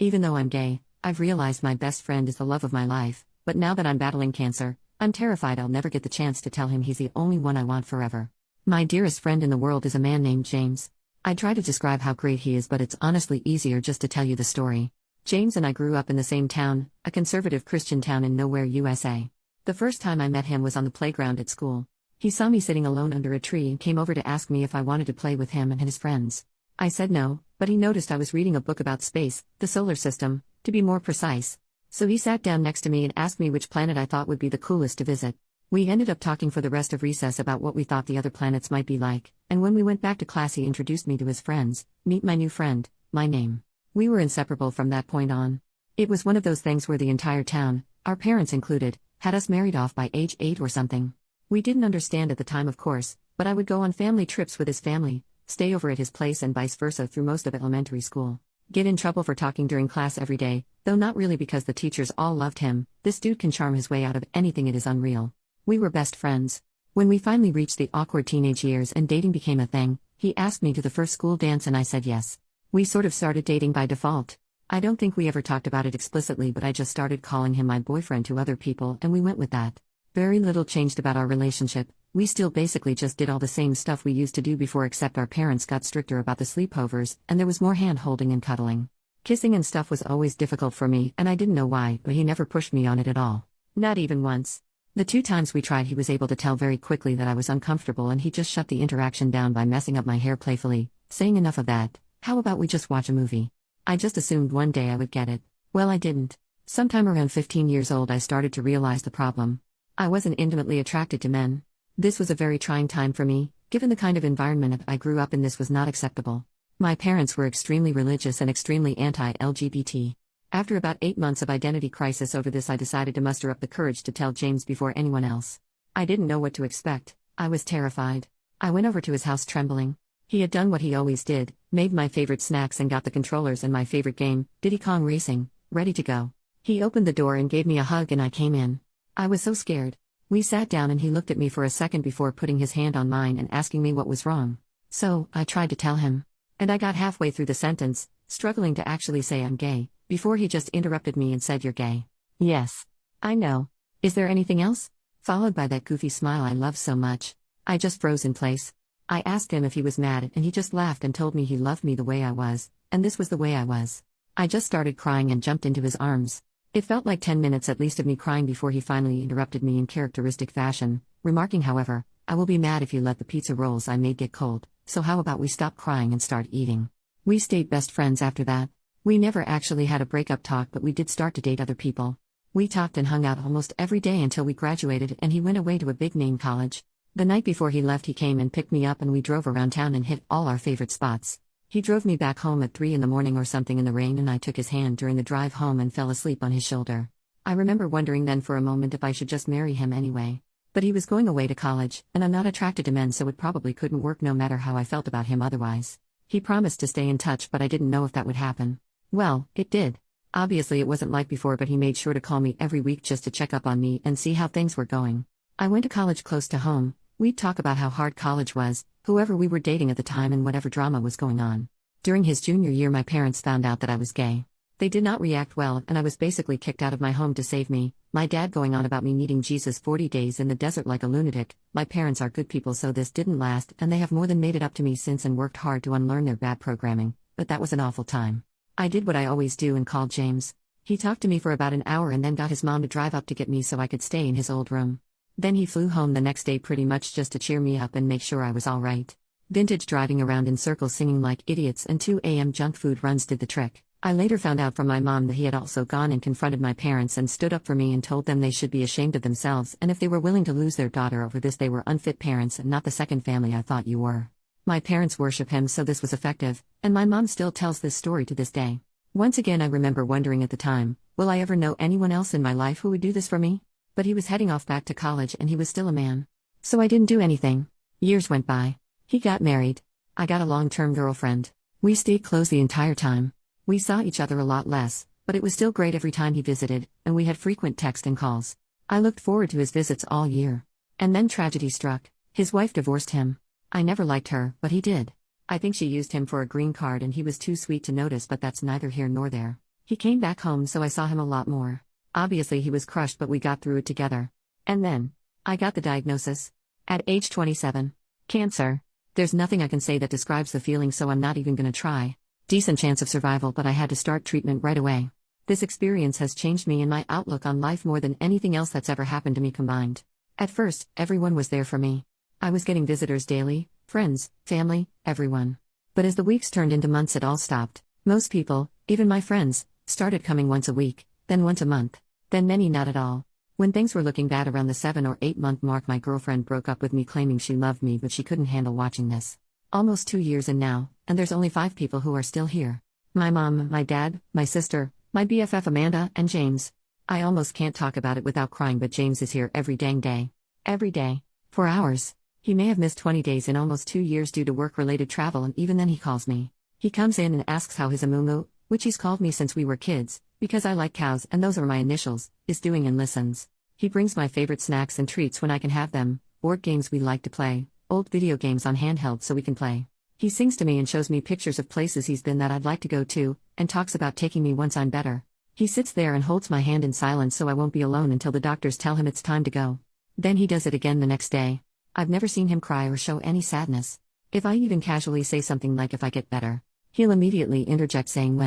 Even though I'm gay, I've realized my best friend is the love of my life, but now that I'm battling cancer, I'm terrified I'll never get the chance to tell him he's the only one I want forever. My dearest friend in the world is a man named James. I try to describe how great he is, but it's honestly easier just to tell you the story. James and I grew up in the same town, a conservative Christian town in nowhere, USA. The first time I met him was on the playground at school. He saw me sitting alone under a tree and came over to ask me if I wanted to play with him and his friends. I said no, but he noticed I was reading a book about space, the solar system, to be more precise. So he sat down next to me and asked me which planet I thought would be the coolest to visit. We ended up talking for the rest of recess about what we thought the other planets might be like, and when we went back to class he introduced me to his friends. Meet my new friend, my name. We were inseparable from that point on. It was one of those things where the entire town, our parents included, had us married off by age 8 or something. We didn't understand at the time, of course, but I would go on family trips with his family, stay over at his place and vice versa through most of elementary school. Get in trouble for talking during class every day, though not really because the teachers all loved him. This dude can charm his way out of anything, it is unreal. We were best friends. When we finally reached the awkward teenage years and dating became a thing, he asked me to the first school dance and I said yes. We sort of started dating by default. I don't think we ever talked about it explicitly, but I just started calling him my boyfriend to other people and we went with that. Very little changed about our relationship. We still basically just did all the same stuff we used to do before, except our parents got stricter about the sleepovers and there was more hand-holding and cuddling. Kissing and stuff was always difficult for me and I didn't know why, but he never pushed me on it at all. Not even once. The 2 times we tried he was able to tell very quickly that I was uncomfortable and he just shut the interaction down by messing up my hair playfully, saying enough of that, how about we just watch a movie? I just assumed one day I would get it. Well, I didn't. Sometime around 15 years old I started to realize the problem. I wasn't intimately attracted to men. This was a very trying time for me, given the kind of environment I grew up in. This was not acceptable. My parents were extremely religious and extremely anti-LGBT. After about 8 months of identity crisis over this, I decided to muster up the courage to tell James before anyone else. I didn't know what to expect. I was terrified. I went over to his house trembling. He had done what he always did, made my favorite snacks and got the controllers and my favorite game, Diddy Kong Racing, ready to go. He opened the door and gave me a hug and I came in. I was so scared. We sat down and he looked at me for a second before putting his hand on mine and asking me what was wrong. So, I tried to tell him. And I got halfway through the sentence, struggling to actually say I'm gay, before he just interrupted me and said, "You're gay." Yes. I know. Is there anything else? Followed by that goofy smile I love so much. I just froze in place. I asked him if he was mad and he just laughed and told me he loved me the way I was, and this was the way I was. I just started crying and jumped into his arms. It felt like 10 minutes at least of me crying before he finally interrupted me in characteristic fashion, remarking, however, "I will be mad if you let the pizza rolls I made get cold, so how about we stop crying and start eating?" We stayed best friends after that. We never actually had a breakup talk, but we did start to date other people. We talked and hung out almost every day until we graduated and he went away to a big-name college. The night before he left he came and picked me up and we drove around town and hit all our favorite spots. He drove me back home at 3 in the morning or something in the rain and I took his hand during the drive home and fell asleep on his shoulder. I remember wondering then for a moment if I should just marry him anyway. But he was going away to college, and I'm not attracted to men, so it probably couldn't work no matter how I felt about him otherwise. He promised to stay in touch, but I didn't know if that would happen. Well, it did. Obviously it wasn't like before, but he made sure to call me every week just to check up on me and see how things were going. I went to college close to home. We'd talk about how hard college was, whoever we were dating at the time and whatever drama was going on. During his junior year my parents found out that I was gay. They did not react well and I was basically kicked out of my home to save me, my dad going on about me needing Jesus 40 days in the desert like a lunatic. My parents are good people, so this didn't last and they have more than made it up to me since and worked hard to unlearn their bad programming, but that was an awful time. I did what I always do and called James. He talked to me for about an hour and then got his mom to drive up to get me so I could stay in his old room. Then he flew home the next day pretty much just to cheer me up and make sure I was alright. Vintage driving around in circles singing like idiots and 2 a.m. junk food runs did the trick. I later found out from my mom that he had also gone and confronted my parents and stood up for me and told them they should be ashamed of themselves, and if they were willing to lose their daughter over this they were unfit parents and not the second family I thought you were. My parents worship him, so this was effective, and my mom still tells this story to this day. Once again I remember wondering at the time, will I ever know anyone else in my life who would do this for me? But he was heading off back to college and he was still a man. So I didn't do anything. Years went by. He got married. I got a long-term girlfriend. We stayed close the entire time. We saw each other a lot less, but it was still great every time he visited, and we had frequent text and calls. I looked forward to his visits all year. And then tragedy struck. His wife divorced him. I never liked her, but he did. I think she used him for a green card and he was too sweet to notice, but that's neither here nor there. He came back home, so I saw him a lot more. Obviously, he was crushed, but we got through it together. And then, I got the diagnosis. At age 27. Cancer. There's nothing I can say that describes the feeling, so I'm not even gonna try. Decent chance of survival, but I had to start treatment right away. This experience has changed me and my outlook on life more than anything else that's ever happened to me combined. At first, everyone was there for me. I was getting visitors daily, friends, family, everyone. But as the weeks turned into months, it all stopped. Most people, even my friends, started coming once a week, then once a month, then many not at all. When things were looking bad around the 7 or 8 month mark, my girlfriend broke up with me claiming she loved me, but she couldn't handle watching this. Almost 2 years in now, and there's only 5 people who are still here. My mom, my dad, my sister, my BFF Amanda, and James. I almost can't talk about it without crying, but James is here every dang day. Every day. For hours. He may have missed 20 days in almost 2 years due to work-related travel, and even then he calls me. He comes in and asks how his Amumu, which he's called me since we were kids, because I like cows and those are my initials, is doing, and listens. He brings my favorite snacks and treats when I can have them, board games we like to play, old video games on handheld so we can play. He sings to me and shows me pictures of places he's been that I'd like to go to, and talks about taking me once I'm better. He sits there and holds my hand in silence so I won't be alone until the doctors tell him it's time to go. Then he does it again the next day. I've never seen him cry or show any sadness. If I even casually say something like if I get better, he'll immediately interject saying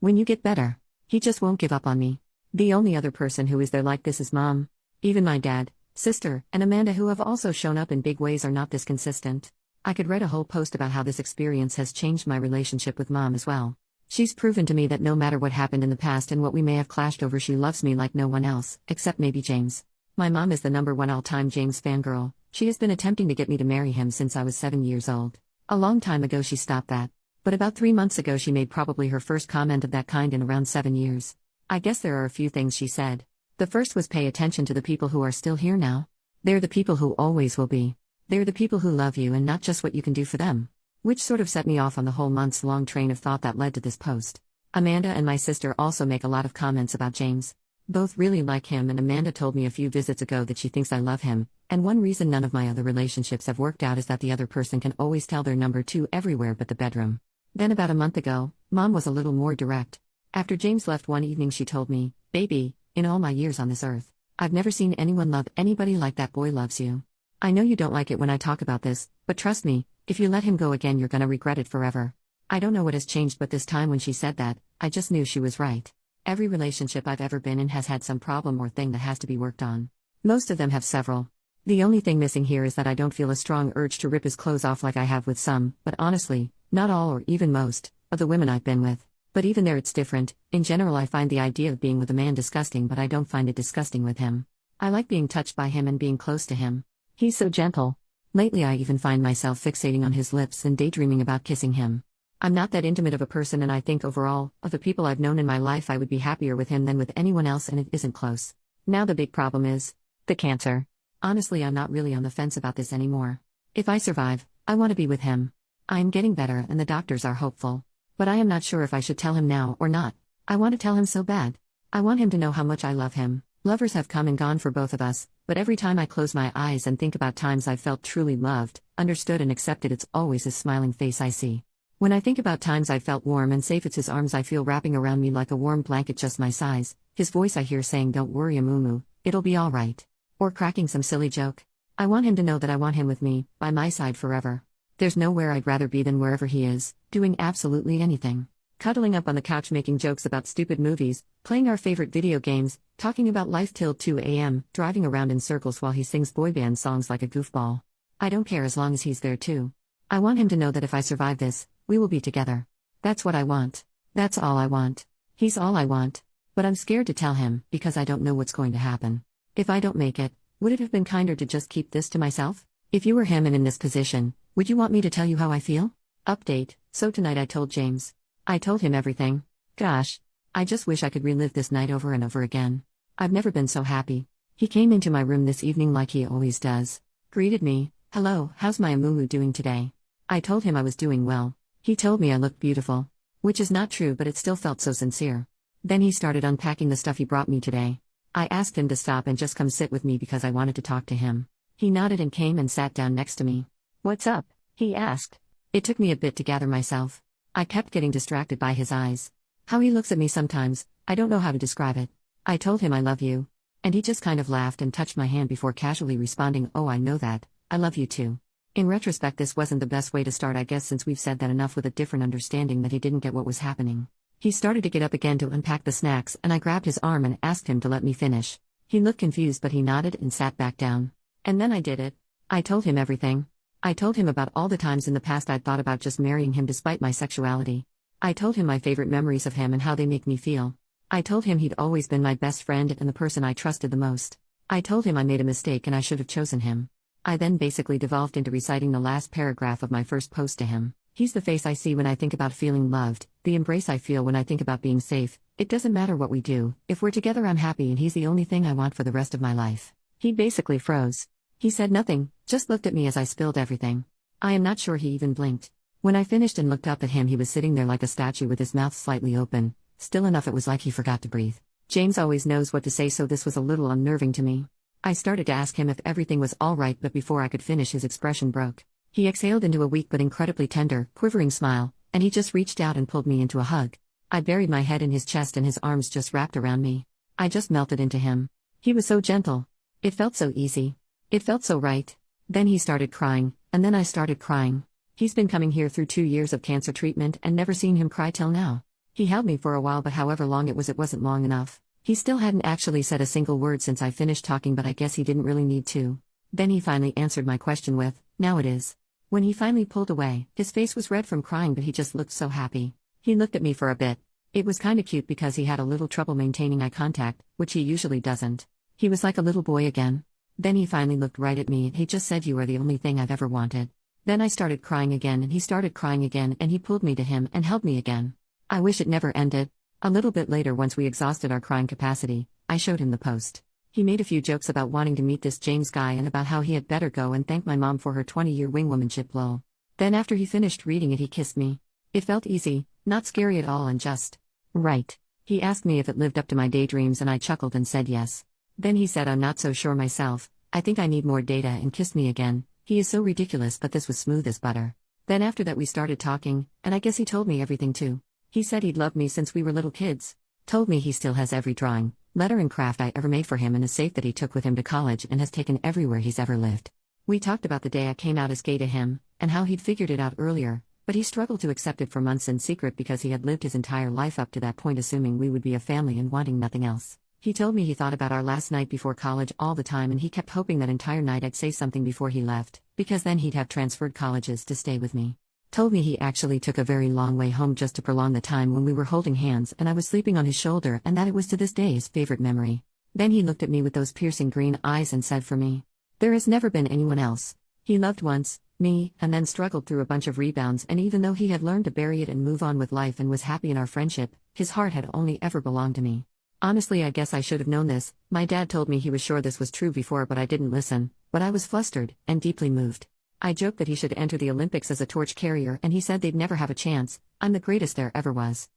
when you get better. He just won't give up on me. The only other person who is there like this is Mom. Even my dad, sister, and Amanda, who have also shown up in big ways, are not this consistent. I could write a whole post about how this experience has changed my relationship with Mom as well. She's proven to me that no matter what happened in the past and what we may have clashed over, she loves me like no one else, except maybe James. My mom is the #1 all-time James fangirl. She has been attempting to get me to marry him since I was 7 years old. A long time ago she stopped that. But about 3 months ago she made probably her first comment of that kind in around 7 years. I guess there are a few things she said. The first was pay attention to the people who are still here now. They're the people who always will be. They're the people who love you and not just what you can do for them. Which sort of set me off on the whole months-long train of thought that led to this post. Amanda and my sister also make a lot of comments about James. Both really like him, and Amanda told me a few visits ago that she thinks I love him, and one reason none of my other relationships have worked out is that the other person can always tell they're #2 everywhere but the bedroom. Then about a month ago, Mom was a little more direct. After James left one evening she told me, "Baby, in all my years on this earth, I've never seen anyone love anybody like that boy loves you. I know you don't like it when I talk about this, but trust me, if you let him go again you're gonna regret it forever." I don't know what has changed, but this time when she said that, I just knew she was right. Every relationship I've ever been in has had some problem or thing that has to be worked on. Most of them have several. The only thing missing here is that I don't feel a strong urge to rip his clothes off like I have with some, but honestly, not all or even most, of the women I've been with. But even there it's different. In general I find the idea of being with a man disgusting, but I don't find it disgusting with him. I like being touched by him and being close to him. He's so gentle. Lately I even find myself fixating on his lips and daydreaming about kissing him. I'm not that intimate of a person, and I think overall, of the people I've known in my life, I would be happier with him than with anyone else, and it isn't close. Now the big problem is the cancer. Honestly, I'm not really on the fence about this anymore. If I survive, I want to be with him. I'm getting better and the doctors are hopeful. But I am not sure if I should tell him now or not. I want to tell him so bad. I want him to know how much I love him. Lovers have come and gone for both of us, but every time I close my eyes and think about times I felt truly loved, understood and accepted, it's always his smiling face I see. When I think about times I felt warm and safe, it's his arms I feel wrapping around me like a warm blanket just my size, his voice I hear saying, "Don't worry Amumu, it'll be alright." Or cracking some silly joke. I want him to know that I want him with me, by my side forever. There's nowhere I'd rather be than wherever he is, doing absolutely anything. Cuddling up on the couch making jokes about stupid movies, playing our favorite video games, talking about life till 2 a.m., driving around in circles while he sings boy band songs like a goofball. I don't care as long as he's there too. I want him to know that if I survive this, we will be together. That's what I want. That's all I want. He's all I want. But I'm scared to tell him, because I don't know what's going to happen. If I don't make it, would it have been kinder to just keep this to myself? If you were him and in this position, would you want me to tell you how I feel? Update. So tonight I told James. I told him everything. Gosh. I just wish I could relive this night over and over again. I've never been so happy. He came into my room this evening like he always does. Greeted me. "Hello, how's my Amumu doing today?" I told him I was doing well. He told me I looked beautiful. Which is not true, but it still felt so sincere. Then he started unpacking the stuff he brought me today. I asked him to stop and just come sit with me because I wanted to talk to him. He nodded and came and sat down next to me. "What's up?" he asked. It took me a bit to gather myself. I kept getting distracted by his eyes. How he looks at me sometimes, I don't know how to describe it. I told him I love you. And he just kind of laughed and touched my hand before casually responding, oh, I know that, I love you too. In retrospect, this wasn't the best way to start, I guess, since we've said that enough, with a different understanding that he didn't get what was happening. He started to get up again to unpack the snacks, and I grabbed his arm and asked him to let me finish. He looked confused, but he nodded and sat back down. And then I did it. I told him everything. I told him about all the times in the past I'd thought about just marrying him despite my sexuality. I told him my favorite memories of him and how they make me feel. I told him he'd always been my best friend and the person I trusted the most. I told him I made a mistake and I should have chosen him. I then basically devolved into reciting the last paragraph of my first post to him. He's the face I see when I think about feeling loved, the embrace I feel when I think about being safe. It doesn't matter what we do, if we're together I'm happy, and he's the only thing I want for the rest of my life. He basically froze. He said nothing, just looked at me as I spilled everything. I am not sure he even blinked. When I finished and looked up at him, he was sitting there like a statue with his mouth slightly open, still enough it was like he forgot to breathe. James always knows what to say, so this was a little unnerving to me. I started to ask him if everything was all right, but before I could finish, his expression broke. He exhaled into a weak but incredibly tender, quivering smile, and he just reached out and pulled me into a hug. I buried my head in his chest and his arms just wrapped around me. I just melted into him. He was so gentle. It felt so easy. It felt so right. Then he started crying, and then I started crying. He's been coming here through 2 years of cancer treatment and never seen him cry till now. He held me for a while, but however long it wasn't long enough. He still hadn't actually said a single word since I finished talking, but I guess he didn't really need to. Then he finally answered my question with, "Now it is." When he finally pulled away, his face was red from crying, but he just looked so happy. He looked at me for a bit. It was kinda cute because he had a little trouble maintaining eye contact, which he usually doesn't. He was like a little boy again. Then he finally looked right at me and he just said, "You are the only thing I've ever wanted." Then I started crying again and he started crying again, and he pulled me to him and held me again. I wish it never ended. A little bit later, once we exhausted our crying capacity, I showed him the post. He made a few jokes about wanting to meet this James guy and about how he had better go and thank my mom for her 20-year wingwomanship lol. Then after he finished reading it, he kissed me. It felt easy, not scary at all, and just right. He asked me if it lived up to my daydreams and I chuckled and said yes. Then he said, "I'm not so sure myself, I think I need more data," and kissed me again. He is so ridiculous, but this was smooth as butter. Then after that we started talking, and I guess he told me everything too. He said he'd loved me since we were little kids. Told me he still has every drawing, letter and craft I ever made for him in a safe that he took with him to college and has taken everywhere he's ever lived. We talked about the day I came out as gay to him, and how he'd figured it out earlier, but he struggled to accept it for months in secret because he had lived his entire life up to that point assuming we would be a family and wanting nothing else. He told me he thought about our last night before college all the time, and he kept hoping that entire night I'd say something before he left, because then he'd have transferred colleges to stay with me. Told me he actually took a very long way home just to prolong the time when we were holding hands and I was sleeping on his shoulder, and that it was to this day his favorite memory. Then he looked at me with those piercing green eyes and said, "For me, there has never been anyone else." He loved once, me, and then struggled through a bunch of rebounds, and even though he had learned to bury it and move on with life and was happy in our friendship, his heart had only ever belonged to me. Honestly, I guess I should have known this. My dad told me he was sure this was true before, but I didn't listen. But I was flustered and deeply moved. I joked that he should enter the Olympics as a torch carrier, and he said they'd never have a chance. I'm the greatest there ever was.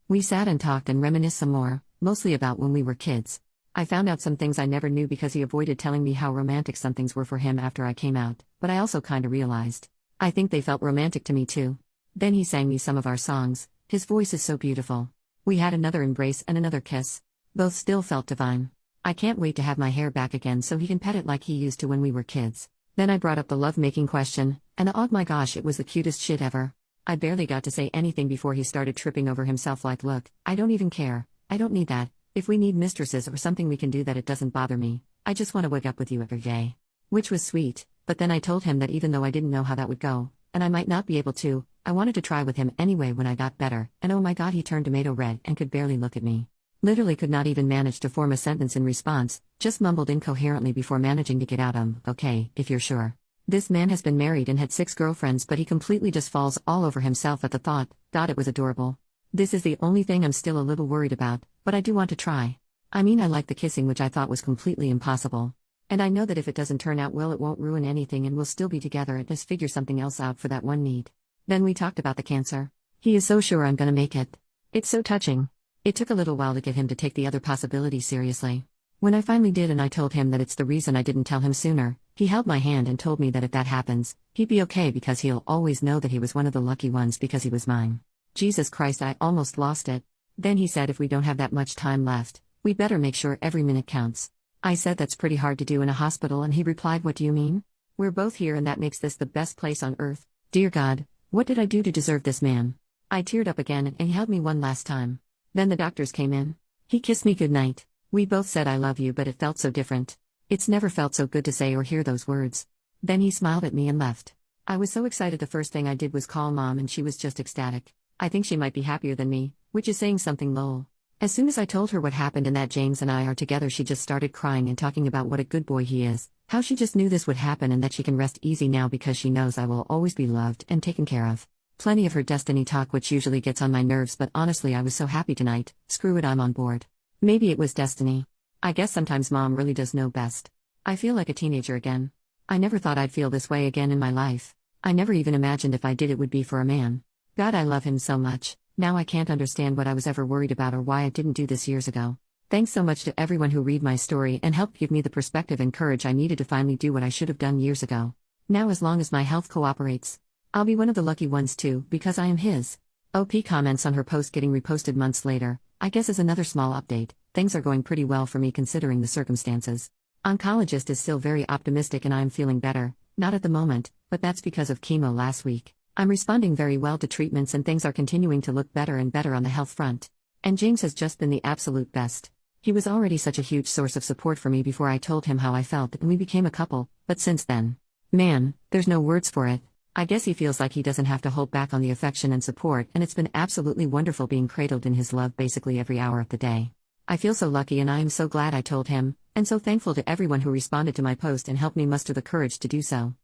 We sat and talked and reminisced some more, mostly about when we were kids. I found out some things I never knew because he avoided telling me how romantic some things were for him after I came out, but I also kinda realized. I think they felt romantic to me too. Then he sang me some of our songs. His voice is so beautiful. We had another embrace and another kiss. Both still felt divine. I can't wait to have my hair back again so he can pet it like he used to when we were kids. Then I brought up the love-making question, and oh my gosh, it was the cutest shit ever. I barely got to say anything before he started tripping over himself like, "Look, I don't even care. I don't need that. If we need mistresses or something we can do that, it doesn't bother me. I just want to wake up with you every day." Which was sweet, but then I told him that even though I didn't know how that would go, and I might not be able to, I wanted to try with him anyway when I got better, and oh my god, he turned tomato red and could barely look at me. Literally could not even manage to form a sentence in response, just mumbled incoherently before managing to get out, "Okay, if you're sure." This man has been married and had 6 girlfriends, but he completely just falls all over himself at the thought. God, it was adorable. This is the only thing I'm still a little worried about, but I do want to try. I mean, I like the kissing, which I thought was completely impossible. And I know that if it doesn't turn out well, it won't ruin anything and we'll still be together and just figure something else out for that one need. Then we talked about the cancer. He is so sure I'm gonna make it. It's so touching. It took a little while to get him to take the other possibility seriously. When I finally did and I told him that it's the reason I didn't tell him sooner, he held my hand and told me that if that happens, he'd be okay because he'll always know that he was one of the lucky ones because he was mine. Jesus Christ, I almost lost it. Then he said if we don't have that much time left, we better make sure every minute counts. I said that's pretty hard to do in a hospital, and he replied, what do you mean? We're both here, and that makes this the best place on earth. Dear God, what did I do to deserve this man? I teared up again, and he held me one last time. Then the doctors came in. He kissed me goodnight. We both said I love you, but it felt so different. It's never felt so good to say or hear those words. Then he smiled at me and left. I was so excited, the first thing I did was call Mom, and she was just ecstatic. I think she might be happier than me, which is saying something, lol. As soon as I told her what happened and that James and I are together, she just started crying and talking about what a good boy he is, how she just knew this would happen and that she can rest easy now because she knows I will always be loved and taken care of. Plenty of her destiny talk, which usually gets on my nerves, but honestly I was so happy tonight. Screw it, I'm on board. Maybe it was destiny. I guess sometimes Mom really does know best. I feel like a teenager again. I never thought I'd feel this way again in my life. I never even imagined if I did it would be for a man. God, I love him so much. Now I can't understand what I was ever worried about or why I didn't do this years ago. Thanks so much to everyone who read my story and helped give me the perspective and courage I needed to finally do what I should have done years ago. Now as long as my health cooperates, I'll be one of the lucky ones too, because I am his. OP comments on her post getting reposted months later. I guess as another small update, things are going pretty well for me considering the circumstances. Oncologist is still very optimistic and I am feeling better, not at the moment, but that's because of chemo last week. I'm responding very well to treatments and things are continuing to look better and better on the health front. And James has just been the absolute best. He was already such a huge source of support for me before I told him how I felt and we became a couple, but since then, man, there's no words for it. I guess he feels like he doesn't have to hold back on the affection and support, and it's been absolutely wonderful being cradled in his love basically every hour of the day. I feel so lucky and I am so glad I told him, and so thankful to everyone who responded to my post and helped me muster the courage to do so.